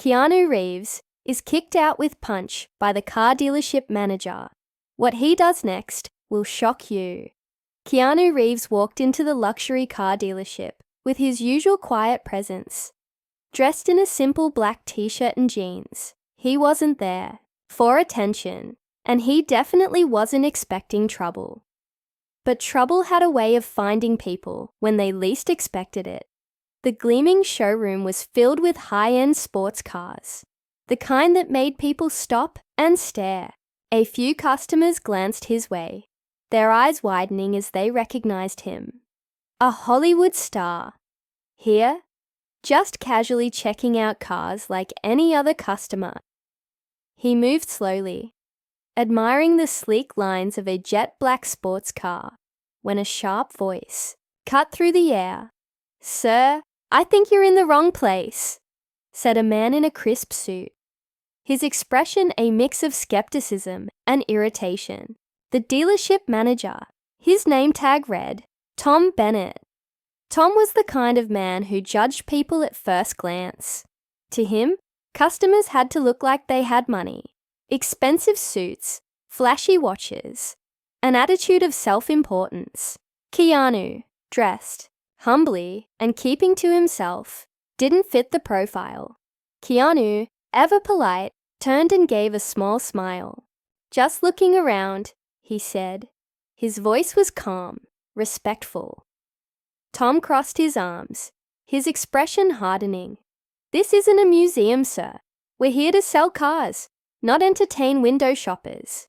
Keanu Reeves is kicked out with punch by the car dealership manager. What he does next will shock you. Keanu Reeves walked into the luxury car dealership with his usual quiet presence. Dressed in a simple black t-shirt and jeans, he wasn't there for attention, and he definitely wasn't expecting trouble. But trouble had a way of finding people when they least expected it. The gleaming showroom was filled with high-end sports cars, the kind that made people stop and stare. A few customers glanced his way, their eyes widening as they recognized him. A Hollywood star. Here, just casually checking out cars like any other customer. He moved slowly, admiring the sleek lines of a jet black sports car, when a sharp voice cut through the air. "Sir, I think you're in the wrong place," said a man in a crisp suit, his expression a mix of skepticism and irritation. The dealership manager, his name tag read, Tom Bennett. Tom was the kind of man who judged people at first glance. To him, customers had to look like they had money, expensive suits, flashy watches, an attitude of self-importance. Keanu, dressed humbly and keeping to himself, didn't fit the profile. Keanu, ever polite, turned and gave a small smile. "Just looking around," he said. His voice was calm, respectful. Tom crossed his arms, his expression hardening. "This isn't a museum, sir. We're here to sell cars, not entertain window shoppers."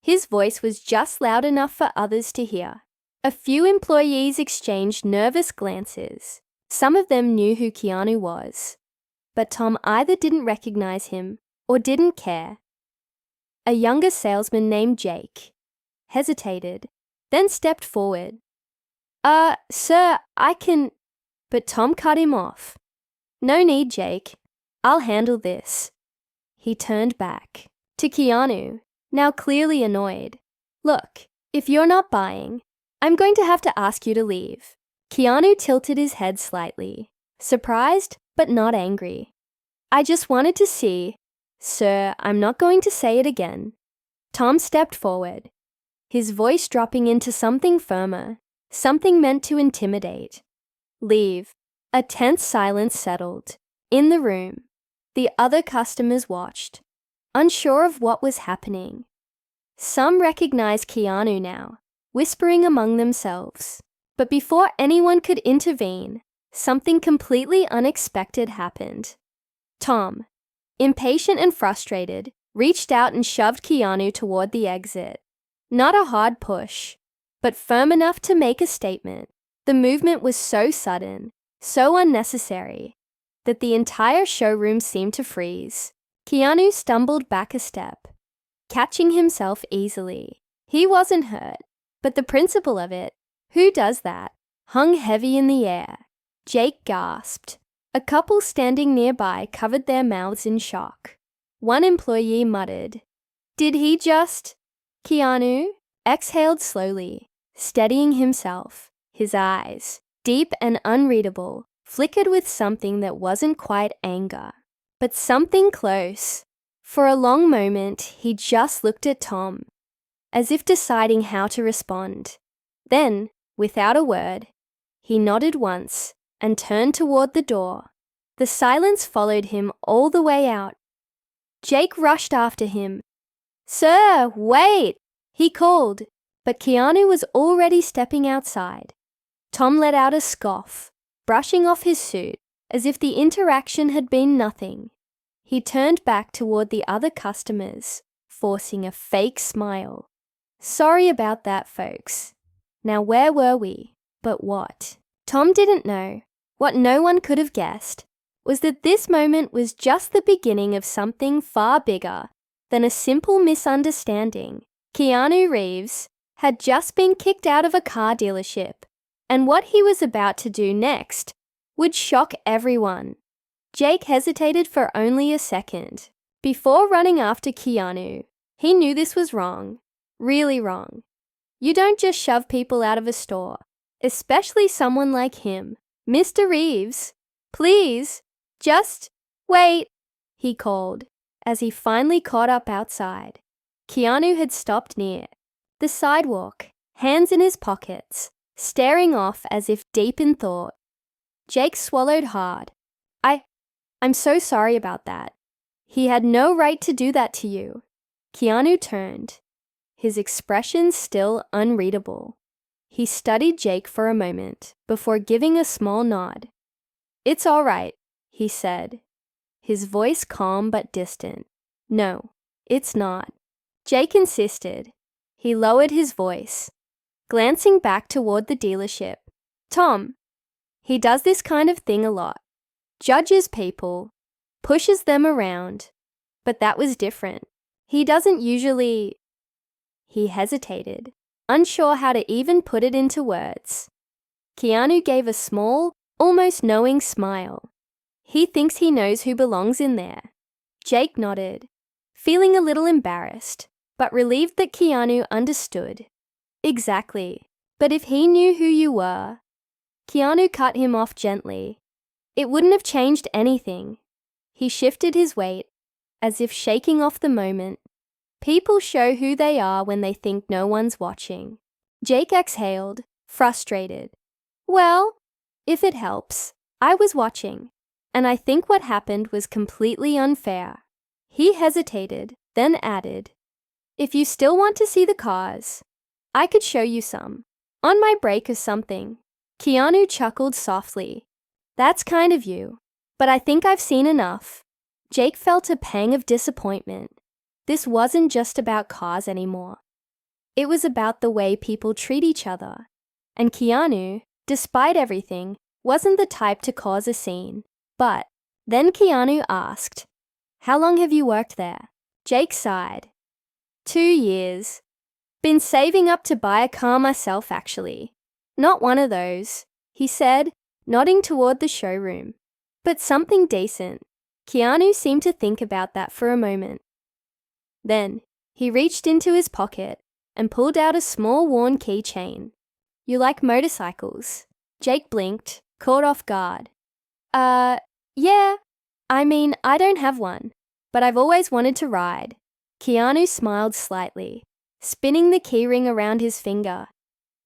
His voice was just loud enough for others to hear. A few employees exchanged nervous glances. Some of them knew who Keanu was, but Tom either didn't recognize him or didn't care. A younger salesman named Jake hesitated, then stepped forward. Sir, I can..." But Tom cut him off. "No need, Jake. I'll handle this." He turned back to Keanu, now clearly annoyed. "Look, if you're not buying, I'm going to have to ask you to leave." Keanu tilted his head slightly, surprised but not angry. "I just wanted to see..." "Sir, I'm not going to say it again." Tom stepped forward, his voice dropping into something firmer, something meant to intimidate. "Leave." A tense silence settled. In the room, the other customers watched, unsure of what was happening. Some recognized Keanu now, whispering among themselves. But before anyone could intervene, something completely unexpected happened. Tom, impatient and frustrated, reached out and shoved Keanu toward the exit. Not a hard push, but firm enough to make a statement. The movement was so sudden, so unnecessary, that the entire showroom seemed to freeze. Keanu stumbled back a step, catching himself easily. He wasn't hurt, but the principle of it, who does that, hung heavy in the air. Jake gasped. A couple standing nearby covered their mouths in shock. One employee muttered, "Did he just..." Keanu exhaled slowly, steadying himself. His eyes, deep and unreadable, flickered with something that wasn't quite anger, but something close. For a long moment, he just looked at Tom, as if deciding how to respond. Then, without a word, he nodded once and turned toward the door. The silence followed him all the way out. Jake rushed after him. "Sir, wait!" he called, but Keanu was already stepping outside. Tom let out a scoff, brushing off his suit as if the interaction had been nothing. He turned back toward the other customers, forcing a fake smile. "Sorry about that, folks. Now where were we?" But what Tom didn't know, what no one could have guessed, was that this moment was just the beginning of something far bigger than a simple misunderstanding. Keanu Reeves had just been kicked out of a car dealership, and what he was about to do next would shock everyone. Jake hesitated for only a second. Before running after Keanu, he knew this was wrong, really wrong. You don't just shove people out of a store, especially someone like him. "Mr. Reeves, please, just wait." he called, as he finally caught up outside. Keanu had stopped near the sidewalk, hands in his pockets, staring off as if deep in thought. Jake swallowed hard. I'm so sorry about that. He had no right to do that to you. Keanu turned, his expression still unreadable. He studied Jake for a moment before giving a small nod. It's all right, he said, his voice calm but distant. No, it's not. Jake insisted. He lowered his voice, glancing back toward the dealership. Tom, he does this kind of thing a lot. Judges people, pushes them around, but that was different. He doesn't usually... He hesitated, unsure how to even put it into words. Keanu gave a small, almost knowing smile. He thinks he knows who belongs in there. Jake nodded, feeling a little embarrassed, but relieved that Keanu understood. Exactly. But if he knew who you were... Keanu cut him off gently. It wouldn't have changed anything. He shifted his weight, as if shaking off the moment. People show who they are when they think no one's watching. Jake exhaled, frustrated. Well, if it helps, I was watching, and I think what happened was completely unfair. He hesitated, then added, if you still want to see the cars, I could show you some. On my break or something. Keanu chuckled softly. That's kind of you, but I think I've seen enough. Jake felt a pang of disappointment. This wasn't just about cars anymore. It was about the way people treat each other. And Keanu, despite everything, wasn't the type to cause a scene. But then Keanu asked, how long have you worked there? Jake sighed. 2 years. Been saving up to buy a car myself, actually. Not one of those, he said, nodding toward the showroom. But something decent. Keanu seemed to think about that for a moment. Then, he reached into his pocket and pulled out a small worn keychain. You like motorcycles? Jake blinked, caught off guard. Yeah. I mean, I don't have one, but I've always wanted to ride. Keanu smiled slightly, spinning the keyring around his finger.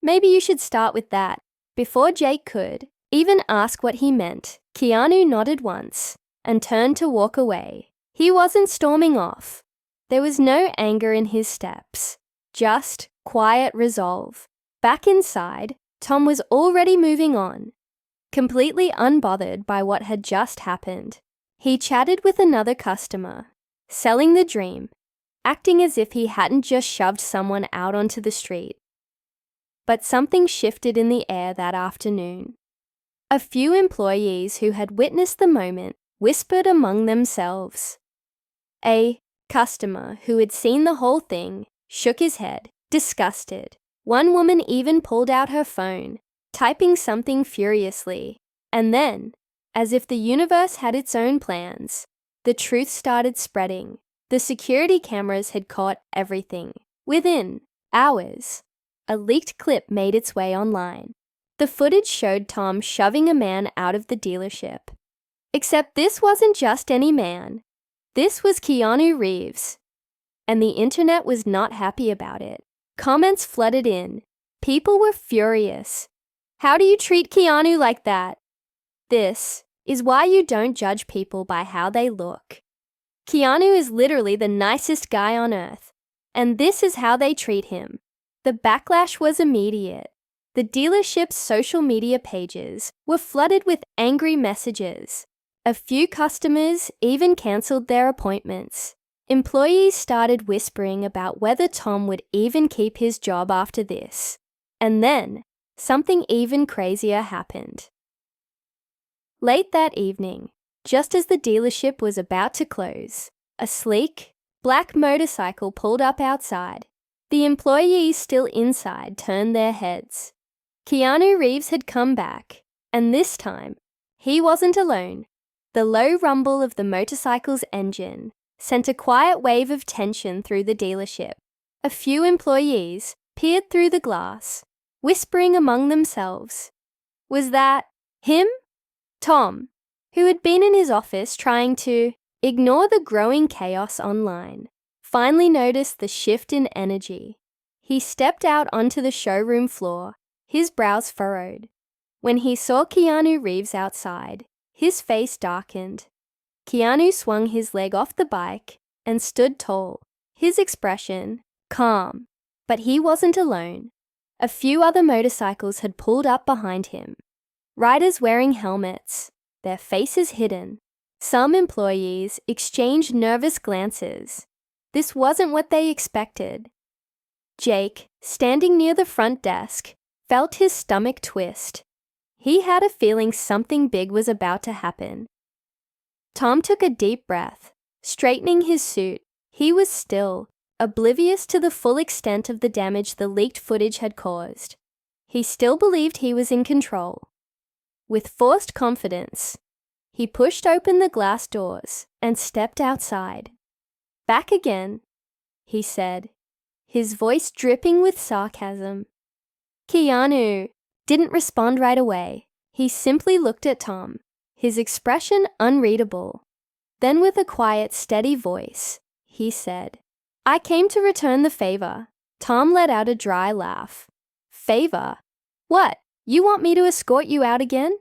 Maybe you should start with that. Before Jake could even ask what he meant, Keanu nodded once and turned to walk away. He wasn't storming off. There was no anger in his steps, just quiet resolve. Back inside, Tom was already moving on, completely unbothered by what had just happened. He chatted with another customer, selling the dream, acting as if he hadn't just shoved someone out onto the street. But something shifted in the air that afternoon. A few employees who had witnessed the moment whispered among themselves. A customer who had seen the whole thing shook his head, disgusted. One woman even pulled out her phone, typing something furiously. And then, as if the universe had its own plans, the truth started spreading. The security cameras had caught everything. Within hours, a leaked clip made its way online. The footage showed Tom shoving a man out of the dealership. Except this wasn't just any man. This was Keanu Reeves. And the internet was not happy about it. Comments flooded in. People were furious. How do you treat Keanu like that? This is why you don't judge people by how they look. Keanu is literally the nicest guy on earth, and this is how they treat him. The backlash was immediate. The dealership's social media pages were flooded with angry messages. A few customers even cancelled their appointments. Employees started whispering about whether Tom would even keep his job after this. And then, something even crazier happened. Late that evening, just as the dealership was about to close, a sleek, black motorcycle pulled up outside. The employees still inside turned their heads. Keanu Reeves had come back, and this time, he wasn't alone. The low rumble of the motorcycle's engine sent a quiet wave of tension through the dealership. A few employees peered through the glass, whispering among themselves. Was that him? Tom, who had been in his office trying to Ignore the growing chaos online. Finally notice the shift in energy. He stepped out onto the showroom floor, his brows furrowed. When he saw Keanu Reeves outside, his face darkened. Keanu swung his leg off the bike and stood tall, his expression calm. But he wasn't alone. A few other motorcycles had pulled up behind him. Riders wearing helmets, their faces hidden. Some employees exchanged nervous glances. This wasn't what they expected. Jake, standing near the front desk, felt his stomach twist. He had a feeling something big was about to happen. Tom took a deep breath. Straightening his suit, he was still, oblivious to the full extent of the damage the leaked footage had caused. He still believed he was in control. With forced confidence, he pushed open the glass doors and stepped outside. "Back again," he said, his voice dripping with sarcasm. Keanu didn't respond right away. He simply looked at Tom, his expression unreadable. Then with a quiet, steady voice, he said, "I came to return the favor." Tom let out a dry laugh. "Favor? What? You want me to escort you out again?"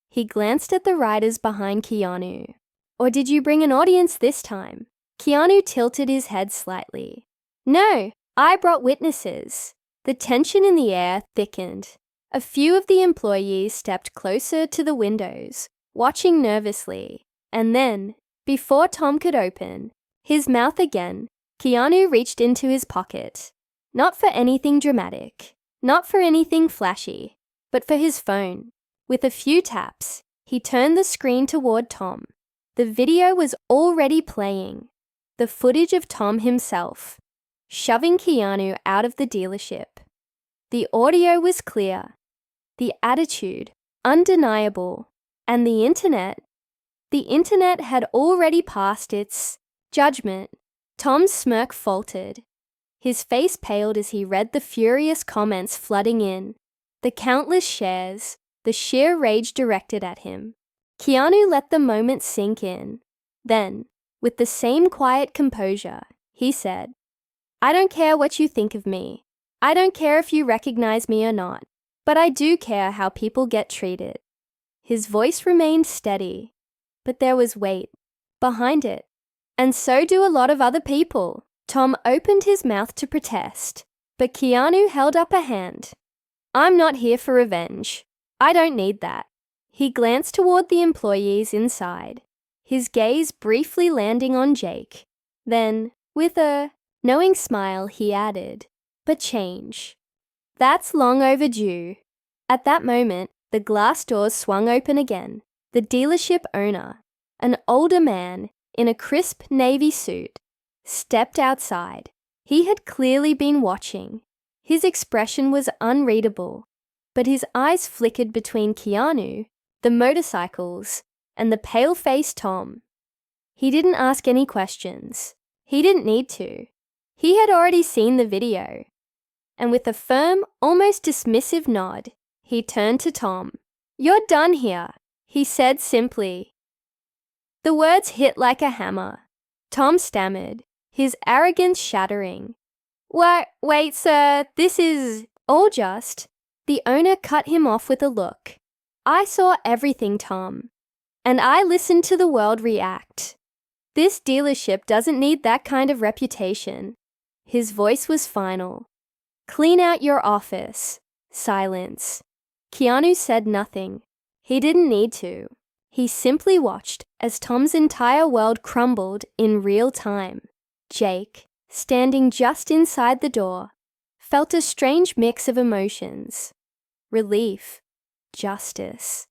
He glanced at the riders behind Keanu. "Or did you bring an audience this time?" Keanu tilted his head slightly. "No, I brought witnesses." The tension in the air thickened. A few of the employees stepped closer to the windows, watching nervously. And then, before Tom could open his mouth again, Keanu reached into his pocket. Not for anything dramatic, not for anything flashy, but for his phone. With a few taps, he turned the screen toward Tom. The video was already playing. The footage of Tom himself, shoving Keanu out of the dealership. The audio was clear, the attitude undeniable, and the internet had already passed its judgment. Tom's smirk faltered. His face paled as he read the furious comments flooding in, the countless shares, the sheer rage directed at him. Keanu let the moment sink in. Then, with the same quiet composure, he said, "I don't care what you think of me. I don't care if you recognize me or not, but I do care how people get treated." His voice remained steady, but there was weight behind it. "And so do a lot of other people." Tom opened his mouth to protest, but Keanu held up a hand. "I'm not here for revenge. I don't need that." He glanced toward the employees inside, his gaze briefly landing on Jake. Then, with a knowing smile, he added, "But change. That's long overdue." At that moment, the glass doors swung open again. The dealership owner, an older man in a crisp navy suit, stepped outside. He had clearly been watching. His expression was unreadable, but his eyes flickered between Keanu, the motorcycles, and the pale-faced Tom. He didn't ask any questions. He didn't need to. He had already seen the video. And with a firm, almost dismissive nod, he turned to Tom. "You're done here," he said simply. The words hit like a hammer. Tom stammered, his arrogance shattering. Wait, sir, this is all just..." The owner cut him off with a look. "I saw everything, Tom, and I listened to the world react. This dealership doesn't need that kind of reputation." His voice was final. "Clean out your office." Silence. Keanu said nothing. He didn't need to. He simply watched as Tom's entire world crumbled in real time. Jake, standing just inside the door, felt a strange mix of emotions. Relief, justice,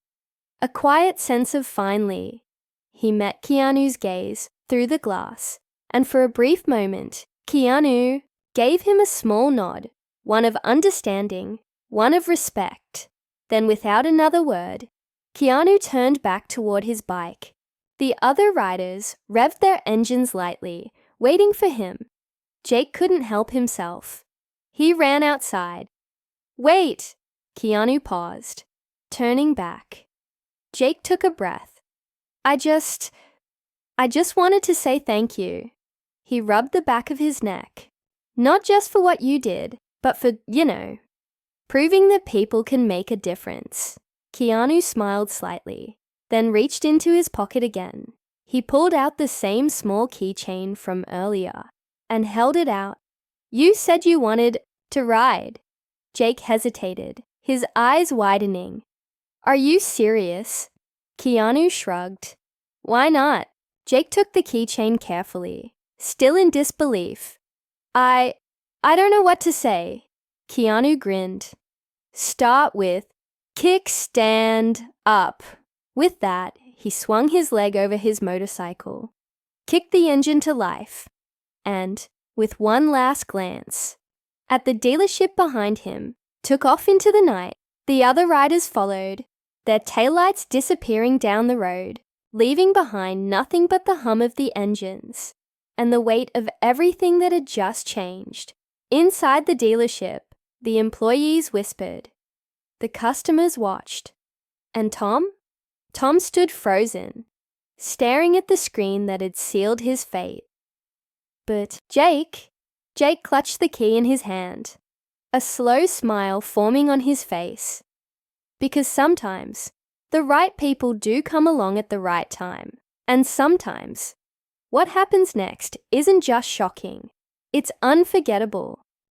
a quiet sense of finally. He met Keanu's gaze through the glass, and for a brief moment, Keanu gave him a small nod, one of understanding, one of respect. Then without another word, Keanu turned back toward his bike. The other riders revved their engines lightly, waiting for him. Jake couldn't help himself. He ran outside. "Wait!" Keanu paused, turning back. Jake took a breath. I just wanted to say thank you. He rubbed the back of his neck. Not just for what you did, but for, proving that people can make a difference. Keanu smiled slightly, then reached into his pocket again. He pulled out the same small keychain from earlier and held it out. You said you wanted to ride. Jake hesitated, his eyes widening. Are you serious? Keanu shrugged. Why not? Jake took the keychain carefully, still in disbelief. I don't know what to say. Keanu grinned. Start with kickstand up. With that, he swung his leg over his motorcycle, kicked the engine to life, and, with one last glance at the dealership behind him, took off into the night. The other riders followed, their taillights disappearing down the road, leaving behind nothing but the hum of the engines and the weight of everything that had just changed. Inside the dealership, the employees whispered. The customers watched. And Tom? Tom stood frozen, staring at the screen that had sealed his fate. But Jake clutched the key in his hand, a slow smile forming on his face. Because sometimes, the right people do come along at the right time. And sometimes, what happens next isn't just shocking, it's unforgettable.